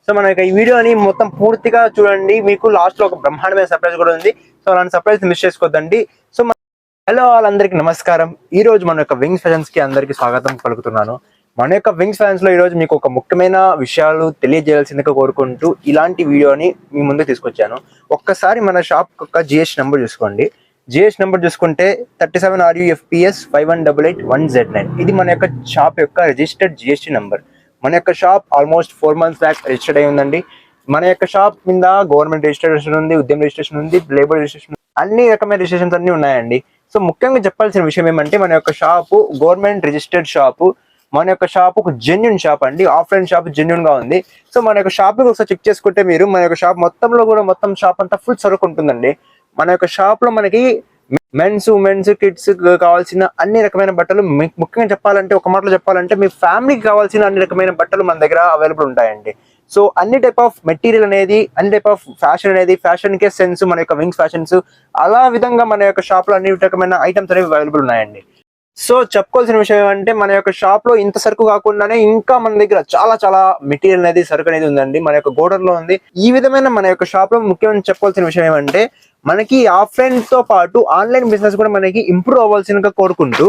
So మన ఈ వీడియోని మొత్తం పూర్తిగా చూడండి, మీకు లాస్ట్ లో ఒక బ్రహ్మాండమైన సర్ప్రైజ్ కూడా ఉంది. సో అలాంటి సర్ప్రైజ్ మిస్ చేసుకోవద్దండి. సో హలో వాళ్ళందరికీ నమస్కారం. ఈ రోజు మన యొక్క వింగ్స్ ఫ్యాషన్స్ కి అందరికి స్వాగతం పలుకుతున్నాను. మన యొక్క వింగ్స్ ఫ్యాన్స్ లో ఈ రోజు మీకు ఒక ముఖ్యమైన విషయాలు తెలియజేయాల్సిందిగా కోరుకుంటూ ఇలాంటి వీడియోని మీ ముందు తీసుకొచ్చాను. ఒక్కసారి మన షాప్ యొక్క జిఎస్ నెంబర్ చూసుకోండి. జిఎస్ నెంబర్ చూసుకుంటే 37RUFPS 51881Z9. ఇది మన యొక్క షాప్ యొక్క రిజిస్టర్డ్ జిఎస్టీ నెంబర్. మన యొక్క shop almost 4 months back registered అయి ఉందండి. మన యొక్క షాప్ మీద గవర్నమెంట్ రిజిస్ట్రేషన్ ఉంది, ఉద్యమ రిజిస్ట్రేషన్ ఉంది, లేబర్ రిజిస్ట్రేషన్, అన్ని రకమైన రిజిస్ట్రేషన్స్ అన్ని ఉన్నాయండి. సో ముఖ్యంగా చెప్పాల్సిన విషయం ఏమంటే మన యొక్క షాపు గవర్నమెంట్ రిజిస్టర్డ్ షాపు. మన యొక్క షాప్ ఒక జెన్యున్ షాప్ అండి. ఆఫ్లైన్ షాప్ జెన్యున్ గా ఉంది. సో మన యొక్క షాప్ ఒకసారి చెక్ చేసుకుంటే మీరు మన యొక్క షాప్ మొత్తంలో కూడా మొత్తం షాప్ అంతా ఫుల్ సరుకు ఉంటుందండి. మన యొక్క షాప్ లో మనకి మెన్స్, ఉమెన్స్, కిడ్స్ కావాల్సిన అన్ని రకమైన బట్టలు, ముఖ్యంగా చెప్పాలంటే ఒక మాటలో చెప్పాలంటే మీ ఫ్యామిలీకి కావాల్సిన అన్ని రకమైన బట్టలు మన దగ్గర అవైలబుల్ ఉంటాయండి. సో అన్ని టైప్ ఆఫ్ మెటీరియల్ అనేది, అన్ని టైప్ ఆఫ్ ఫ్యాషన్ అనేది, ఫ్యాషన్ కే సెన్స్ మన యొక్క వింగ్స్ ఫ్యాషన్స్, అలా విధంగా మన యొక్క షాప్ లో అన్ని రకమైన ఐటమ్స్ అనేవి అవైలబుల్ ఉన్నాయండి. సో చెప్పుకోవాల్సిన విషయం ఏమంటే మన యొక్క షాప్ లో ఇంత సరుకు కాకుండానే ఇంకా మన దగ్గర చాలా చాలా మెటీరియల్ అనేది, సరుకు అనేది ఉందండి. మన యొక్క గోడౌన్ లో ఉంది. ఈ విధమైన మన యొక్క షాప్ లో ముఖ్యమైన చెప్పుకోవాల్సిన విషయం ఏమంటే మనకి ఆఫ్లైన్ తో పాటు ఆన్లైన్ బిజినెస్ కూడా మనకి ఇంప్రూవ్ అవ్వాల్సిందిగా కోరుకుంటూ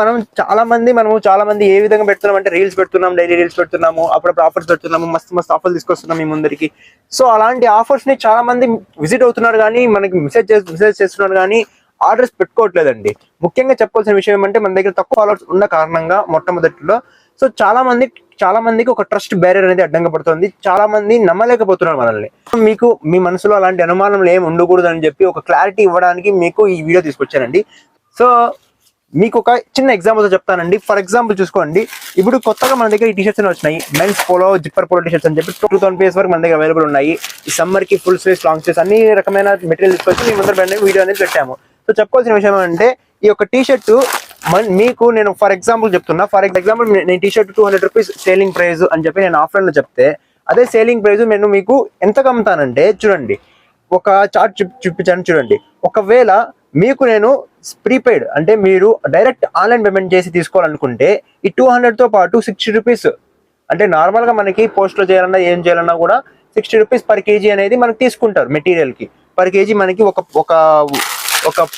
మనం చాలా మంది ఏ విధంగా పెడుతున్నాం అంటే రీల్స్ పెడుతున్నాం, డైలీ రీల్స్ పెడుతున్నాము, అప్పుడప్పుడు ఆఫర్స్ పెడుతున్నాము, మస్తు ఆఫర్స్ తీసుకొస్తున్నాం మీ ముందరికి. సో అలాంటి ఆఫర్స్ ని చాలా మంది విజిట్ అవుతున్నారు కానీ మనకి మెసేజ్ చేస్తున్నారు కానీ ఆర్డర్స్ పెట్టుకోవట్లేదండి. ముఖ్యంగా చెప్పుకోవాల్సిన విషయం ఏమంటే మన దగ్గర తక్కువ ఆర్డర్స్ ఉన్న కారణంగా మొట్టమొదటిలో సో చాలా మందికి ఒక ట్రస్ట్ బ్యారియర్ అనేది అడ్డంగా పడుతుంది. చాలా మంది నమ్మలేకపోతున్నారు మనల్ని. మీకు మీ మనసులో అలాంటి అనుమానాలు ఏమి ఉండకూడదు అని చెప్పి ఒక క్లారిటీ ఇవ్వడానికి మీకు ఈ వీడియో తీసుకొచ్చానండి. సో మీకు ఒక చిన్న ఎగ్జాంపుల్ చెప్తానండి. ఫర్ ఎగ్జాంపుల్ చూసుకోండి, ఇప్పుడు కొత్తగా మన దగ్గర ఈ టీషర్ట్స్ వచ్చినాయి. Men's polo, zipper polo T-shirts అని చెప్పి 2000 పీస్ వరకు మన దగ్గర అవైలబుల్ ఉన్నాయి. ఈ సమ్మర్ కి ఫుల్ స్లీవ్స్, లాంగ్ స్లీవ్స్ అన్ని రకమైన మెటీరియల్ తీసుకొచ్చి మీ ముందర వీడియో అనేది పెట్టాము. సో చెప్పుకోవాల్సిన విషయం అంటే ఈ యొక్క టీషర్ట్ మీకు నేను ఫర్ ఎగ్జాంపుల్ చెప్తున్నా. నేను టీషర్ట్ 200 రూపీస్ సేలింగ్ ప్రైస్ అని చెప్పి నేను ఆఫ్లైన్ లో చెప్తే, అదే సేలింగ్ ప్రైస్ నేను మీకు ఎంత అమ్ముతానంటే చూడండి, ఒక చార్ట్ చూపించాను చూడండి. ఒకవేళ మీకు నేను ప్రీపెయిడ్ అంటే మీరు డైరెక్ట్ ఆన్లైన్ పేమెంట్ చేసి తీసుకోవాలనుకుంటే ఈ 200 తో పాటు 60 రూపీస్ అంటే నార్మల్ గా మనకి పోస్ట్ లో చేయాలన్నా ఏం చేయాలన్నా కూడా 60 రూపీస్ పర్ కేజీ అనేది మనకి తీసుకుంటారు. మెటీరియల్ కి పర్ కేజీ మనకి ఒక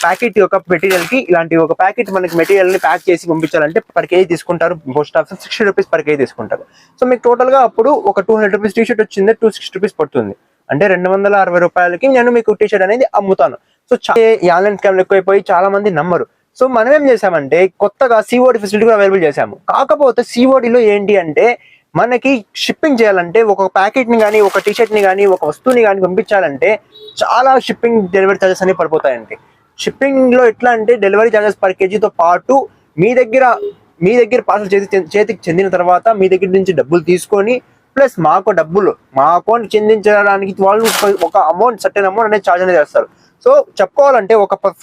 ప్యాకెట్, ఒక మెటీరియల్ కి ఇలాంటి ఒక ప్యాకెట్ మనకి మెటీరియల్ ని ప్యాక్ చేసి పంపించాలంటే పర్ కేజీ తీసుకుంటారు. Post office 60 rupees per KG తీసుకుంటారు. సో మీకు టోటల్ గా అప్పుడు ఒక 200 రూపీస్ టీషర్ట్ వచ్చింది, 260 రూపీస్ పడుతుంది. అంటే 260 రూపాయలకి నేను మీకు టీషర్ట్ అనేది అమ్ముతాను. సో ఈ ఆన్లైన్ స్కామ్లు ఎక్కువైపోయి చాలా మంది నమ్మరు. సో మనం ఏం చేసామంటే కొత్తగా సిఓడి ఫెసిలిటీ కూడా అవైలబుల్ చేసాము. కాకపోతే సిఓడిలో ఏంటి అంటే మనకి షిప్పింగ్ చేయాలంటే ఒక ప్యాకెట్ ని కానీ, ఒక టీషర్ట్ ని కానీ, ఒక వస్తువుని కానీ పంపించాలంటే చాలా షిప్పింగ్, డెలివరీ ఛార్జెస్ అనేవి పడిపోతాయండి. షిప్పింగ్ లో ఎట్లా అంటే డెలివరీ ఛార్జెస్ పర్ కేజీతో పాటు మీ దగ్గర పార్సల్ చేతికి చెందిన తర్వాత మీ దగ్గర నుంచి డబ్బులు తీసుకొని ప్లస్ మా అకౌంట్ చెందించడానికి వాళ్ళు ఒక అమౌంట్, సర్టెన్ అమౌంట్ అనేది ఛార్జ్ అనేది చేస్తారు. సో చెప్పుకోవాలంటే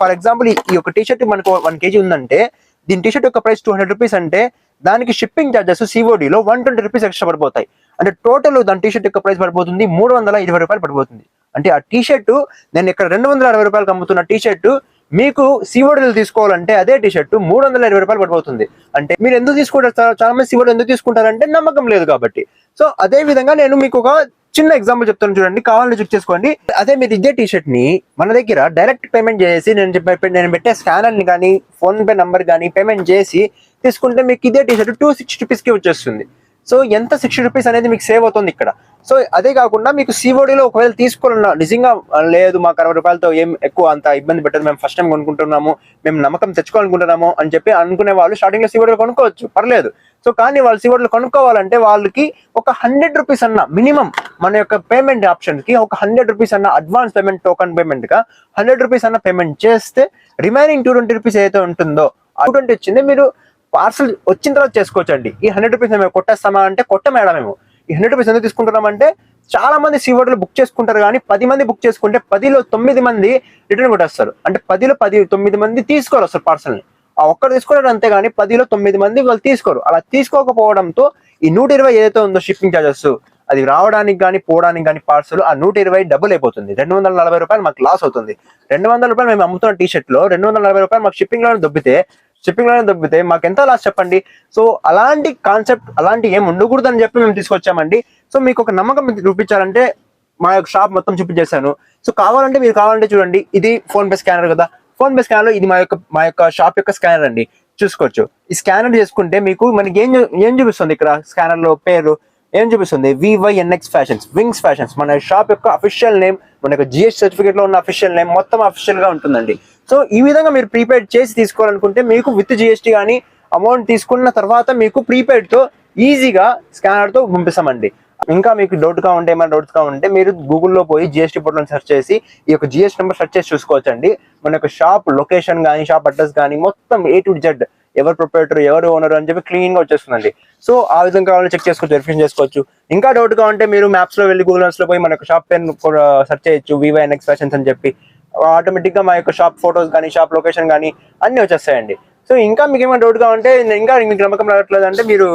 ఫర్ ఎగ్జాంపుల్ ఈ యొక్క టీషర్ట్ మనకు 1 kg ఉందంటే దీని టీషర్ట్ యొక్క ప్రైస్ 200 రూపీస్ అంటే దానికి షిప్పింగ్ ఛార్జెస్ సిఓడిలో 120 రూపీస్ ఎక్స్ట్రా పడిపోతాయి. అంటే టోటల్ దాని టీషర్ట్ యొక్క ప్రైస్ పడిపోతుంది 320 రూపాయలు పడిపోతుంది. అంటే ఆ టీషర్ట్ నేను ఇక్కడ 260 రూపాయలకు అమ్ముతున్న టీషర్ట్ మీకు సిఓడిలో తీసుకోవాలంటే అదే టీషర్ట్ 320 రూపాయలు పడిపోతుంది. అంటే మీరు ఎందుకు తీసుకుంటారు? చాలా మంది సిఓడి ఎందుకు తీసుకుంటారంటే నమ్మకం లేదు కాబట్టి. సో అదే విధంగా నేను మీకు ఒక చిన్న ఎగ్జాంపుల్ చెప్తాను చూడండి, కావాలని చెక్ చేసుకోండి. అదే మీరు ఇదే టీషర్ట్ ని మన దగ్గర డైరెక్ట్ పేమెంట్ చేసి నేను పెట్టే స్కానర్ ని కానీ, ఫోన్ పే నంబర్ కానీ పేమెంట్ చేసి తీసుకుంటే మీకు ఇదే టీషర్ట్ 260 రూపీస్ కి వచ్చేస్తుంది. సో ఎంత 60 రూపీస్ అనేది మీకు సేవ్ అవుతుంది ఇక్కడ. సో అదే కాకుండా మీకు సిఓడిలో ఒకవేళ తీసుకోవాలన్నా, నిజంగా లేదు మాకు 60 రూపాయలతో ఏం ఎక్కువ అంత ఇబ్బంది పెట్టదు, మేము ఫస్ట్ టైం కొనుక్కుంటున్నాము, మేము నమ్మకం తెచ్చుకోవాలనుకుంటున్నాము అని చెప్పి అనుకునే వాళ్ళు స్టార్టింగ్ లో సిఓడిలో కొనుక్కోవచ్చు, పర్లేదు. సో కానీ వాళ్ళు సిఓడిలో కొనుక్కోవాలంటే వాళ్ళకి ఒక 100 రూపీస్ అన్న మినిమం మన యొక్క పేమెంట్ ఆప్షన్ కి ఒక 100 రూపీస్ అన్న అడ్వాన్స్ పేమెంట్, టోకన్ పేమెంట్ గా 100 రూపీస్ అన్న పేమెంట్ చేస్తే రిమైనింగ్ 220 రూపీస్ ఏదైతే ఉంటుందో 220 వచ్చింది మీరు పార్సల్ వచ్చిన తర్వాత చేసుకోవచ్చండి. ఈ 100 రూపీస్ మేము కొట్టేస్తామా అంటే కొట్టమేడా మేము. ఈ 100 రూపీస్ ఎందుకు తీసుకుంటున్నామంటే చాలా మంది సిఓడిలో బుక్ చేసుకుంటారు కానీ 10 మంది బుక్ చేసుకుంటే 10లో 9 మంది రిటర్న్ కొట్టేస్తారు. అంటే 10లో 9 మంది తీసుకోరు అసలు పార్సల్ని. ఆ ఒక్కరు తీసుకున్నారు అంతేగాని 10లో 9 మంది వాళ్ళు తీసుకోరు. అలా తీసుకోకపోవడంతో ఈ 120 ఏదైతే ఉందో షిప్పింగ్ ఛార్జెస్, అది రావడానికి కానీ పోవడానికి కానీ పార్సల్ ఆ 120 డబుల్ అయిపోతుంది. 240 రూపాయలు మాకు లాస్ అవుతుంది. 200 రూపాయలు మేము అమ్ముతున్న టీషర్ట్ లో 240 రూపాయలు మాకు షిప్పింగ్ లో దొబ్బితే షిప్పింగ్ లోనే దొబ్బితే మాకు ఎంత లాస్ చెప్పండి. సో అలాంటి కాన్సెప్ట్ అలాంటి ఏం ఉండకూడదు అని చెప్పి మేము తీసుకొచ్చామండి. సో మీకు ఒక నమ్మకం చూపించాలంటే మా యొక్క షాప్ మొత్తం చూపించేశాను. సో మీరు కావాలంటే చూడండి, ఇది ఫోన్ పే స్కానర్ కదా. ఫోన్ పే స్కానర్ లో ఇది మా యొక్క షాప్ యొక్క స్కానర్ అండి, చూసుకోవచ్చు. ఈ స్కానర్ చేసుకుంటే మీకు మనకి ఏం చూపిస్తుంది ఇక్కడ స్కానర్ లో పేరు ఏం చూపిస్తుంది, VYNX ఫ్యాషన్స్, వింగ్స్ ఫ్యాషన్స్. మన షాప్ యొక్క అఫీషియల్ నేమ్, మన యొక్క GST సర్టిఫికేట్ లో ఉన్న అఫీషియల్ నేమ్ మొత్తం అఫీషియల్ గా ఉంటుందండి. సో ఈ విధంగా మీరు ప్రీపెయిడ్ చేసి తీసుకోవాలనుకుంటే మీకు విత్ GST కానీ అమౌంట్ తీసుకున్న తర్వాత మీకు ప్రీపెయిడ్ తో ఈజీగా స్కానర్ తో పంపిస్తామండి. ఇంకా మీకు ఏమైనా డౌట్స్ గా ఉంటే మీరు గూగుల్లో పోయి GST పోర్టల్ సెర్చ్ చేసి ఈ యొక్క GST నెంబర్ సెర్చ్ చేసి చూసుకోవచ్చండి. మన యొక్క షాప్ లొకేషన్ కానీ షాప్ అడ్రస్ కానీ మొత్తం A to Z, ఎవరు ప్రొపరేటర్ ఎవరు ఓనర్ అని చెప్పి క్లీన్ గా వచ్చేస్తుందండి. సో ఆ విధంగా కావాలని చెక్ చేసుకోవచ్చు, వెరిఫికేషన్ చేసుకోవచ్చు. ఇంకా డౌట్ గా ఉంటే మీరు మ్యాప్స్ లో వెళ్ళి గూగుల్ మ్యాప్స్ లో పోయి మన యొక్క షాప్ పేరు సెర్చ్ చేయొచ్చు, VYNX ఫ్యాషన్స్ అని చెప్పి. ఆటోమేటిక్ గా మా యొక్క షాప్ ఫోటోస్ కానీ షాప్ లొకేషన్ కానీ అన్ని వచ్చేస్తాయండి. సో ఇంకా మీకు ఏమైనా డౌట్ గా ఉంటే ఇంకా మీకు నమ్మకం రావట్లేదు అంటే మీరు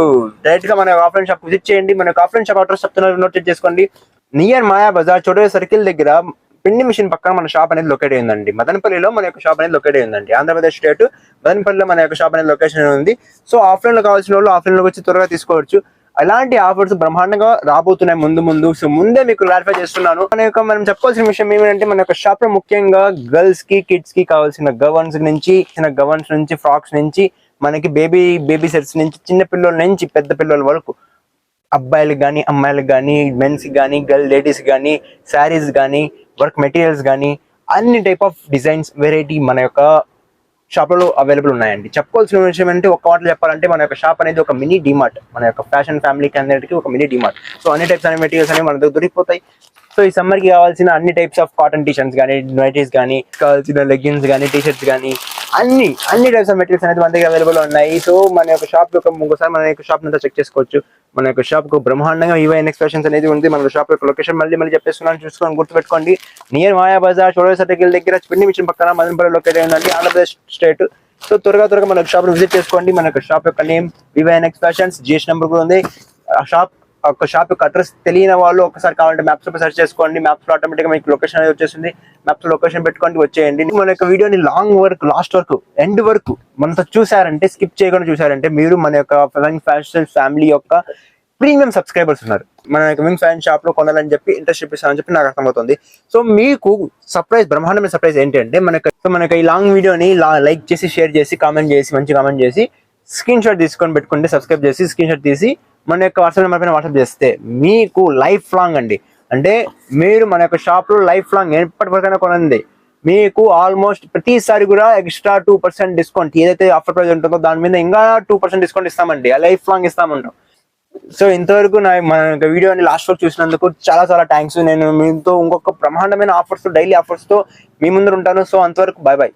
డైరెక్ట్ గా మన ఆఫ్లైన్ షాప్ విజిట్ చేయండి. మన ఆఫ్లైన్ షాప్ అడ్రస్ చెప్తున్నారు, నోట్ చేసుకోండి. నియర్ మాయా బజార్ చోటే సర్కిల్ దగ్గర పిండి మిషన్ పక్కన మన షాప్ అనేది లొకేట్ అయిందండి. మదనపల్లిలో మన యొక్క షాప్ అనేది లొకేట్ అయిందండి. ఆంధ్రప్రదేశ్ స్టేట్ మదనపల్లిలో మన యొక్క షాప్ అనేది లొకేషన్ ఉంది. సో ఆఫ్లైన్ లో కావాల్సిన వాళ్ళు ఆఫ్లైన్ లోకి వచ్చి త్వరగా తీసుకోవచ్చు. అలాంటి ఆఫర్స్ బ్రహ్మాండంగా రాబోతున్నాయి ముందు. సో ముందే మీకు క్లారిఫై చేస్తున్నాను. మనం చెప్పాల్సిన విషయం ఏమంటే మన యొక్క షాప్ లో ముఖ్యంగా గర్ల్స్ కి కిడ్స్ కి కావాల్సిన గవర్న్స్ నుంచి ఫ్రాక్స్ నుంచి మనకి బేబీ సెట్స్ నుంచి చిన్న పిల్లల నుంచి పెద్ద పిల్లల వరకు, అబ్బాయిలకు కానీ అమ్మాయిలకు కానీ మెన్స్ కానీ లేడీస్ కానీ శారీస్ కానీ వర్క్ మెటీరియల్స్ కానీ అన్ని టైప్ ఆఫ్ డిజైన్స్ వెరైటీ మన యొక్క షాప్లో అవైలబుల్ ఉన్నాయండి. చెప్పుకోవాల్సిన విషయం అంటే ఒక మాటలు చెప్పాలంటే మన యొక్క షాప్ అనేది ఒక మినీ డిమార్ట్. మన యొక్క ఫ్యాషన్ ఫ్యామిలీకి అందరికీ ఒక మినీ డిమార్ట్. సో అన్ని టైప్స్ అనే మెటీరియల్స్ అనేవి మన దగ్గర దొరికిపోతాయి. సో ఈ సమ్మర్ కి కావాల్సిన అన్ని టైప్స్ ఆఫ్ కాటన్ టీషర్ట్స్ కానీ నైటీస్ కానీ కావాల్సిన లెగ్గిన్స్ కానీ టీషర్ట్స్ కానీ అన్ని టైప్స్ ఆఫ్ మెటీరియల్స్ అనేది మన దగ్గర అవైలబుల్ ఉన్నాయి. సో మన యొక్క షాప్ యొక్క ఇంకోసారి మన యొక్క షాప్ అంతా చెక్ చేసుకోవచ్చు. మన యొక్క షాప్ కు బ్రహ్మాండంగా VYNX ఫ్యాషన్స్ అనేది ఉంది. మన షాప్ యొక్క లొకేషన్ మళ్ళీ చెప్పేస్తున్నాను, చూసుకొని గుర్తుపెట్టుకోండి. నియర్ మాయా బజార్ చోడే సర్కిల్ దగ్గర పిండి మిషన్ పక్కన మదనపల్లి లొకేట్ అయిందండి, ఆంధ్రప్రదేశ్ స్టేట్. సో త్వరగా మన షాప్ విజిట్ చేసుకోండి. మన యొక్క షాప్ యొక్క name VYNX fashions, GST number కూడా ఉంది. ఆ షాప్ యొక్క అడ్రస్ తెలియని వాళ్ళు ఒకసారి కావాలంటే మ్యాప్స్ లో సెర్చ్ చేసుకోండి. మ్యాప్స్ లో ఆటోమేటిక్ గా మీకు లొకేషన్ అనేది వచ్చేసింది. మ్యాప్స్ లో లొకేషన్ పెట్టుకోండి, వచ్చేయండి. మన యొక్క వీడియోని లాస్ట్ వరకు ఎండ్ వరకు మనతో చూసారంటే, స్కిప్ చేయకుండా చూసారంటే మీరు మన యొక్క ఫ్యాషన్ ఫ్యామిలీ యొక్క ప్రీమియం సబ్స్క్రైబర్స్ ఉన్నారు. మన యొక్క వింగ్ ఫ్యాన్ షాప్ లో కొనాలని చెప్పి ఇంట్రెస్ట్ చూపిస్తానని చెప్పి నాకు అర్థమవుతుంది. సో మీకు బ్రహ్మాండమైన సర్ప్రైజ్ ఏంటి అంటే మనకి ఈ లాంగ్ వీడియోని లైక్ చేసి షేర్ చేసి మంచి కామెంట్ చేసి స్క్రీన్ షాట్ తీసుకొని పెట్టుకుంటే, సబ్స్క్రైబ్ చేసి స్క్రీన్ షాట్ తీసి మన యొక్క వాట్సాప్ నెంబర్ పైన వాట్సాప్ చేస్తే మీకు లైఫ్ లాంగ్ అండి, అంటే మీరు మన యొక్క షాప్ లో లైఫ్ లాంగ్ ఎప్పటి వరకైనా కొనండి మీకు ఆల్మోస్ట్ ప్రతిసారి కూడా ఎక్స్ట్రా 2% డిస్కౌంట్ ఏదైతే ఆఫర్ ప్రైస్ ఉంటుందో దాని మీద ఇంకా 2% డిస్కౌంట్ ఇస్తామండి. Life long ఇస్తామంటాం. సో ఇంతవరకు మన వీడియోని లాస్ట్ వరకు చూసినందుకు చాలా థ్యాంక్స్. నేను మీతో ఇంకొక బ్రహ్మాండమైన ఆఫర్స్ డైలీ ఆఫర్స్ తో మీ ముందు ఉంటాను. సో అంతవరకు బాయ్.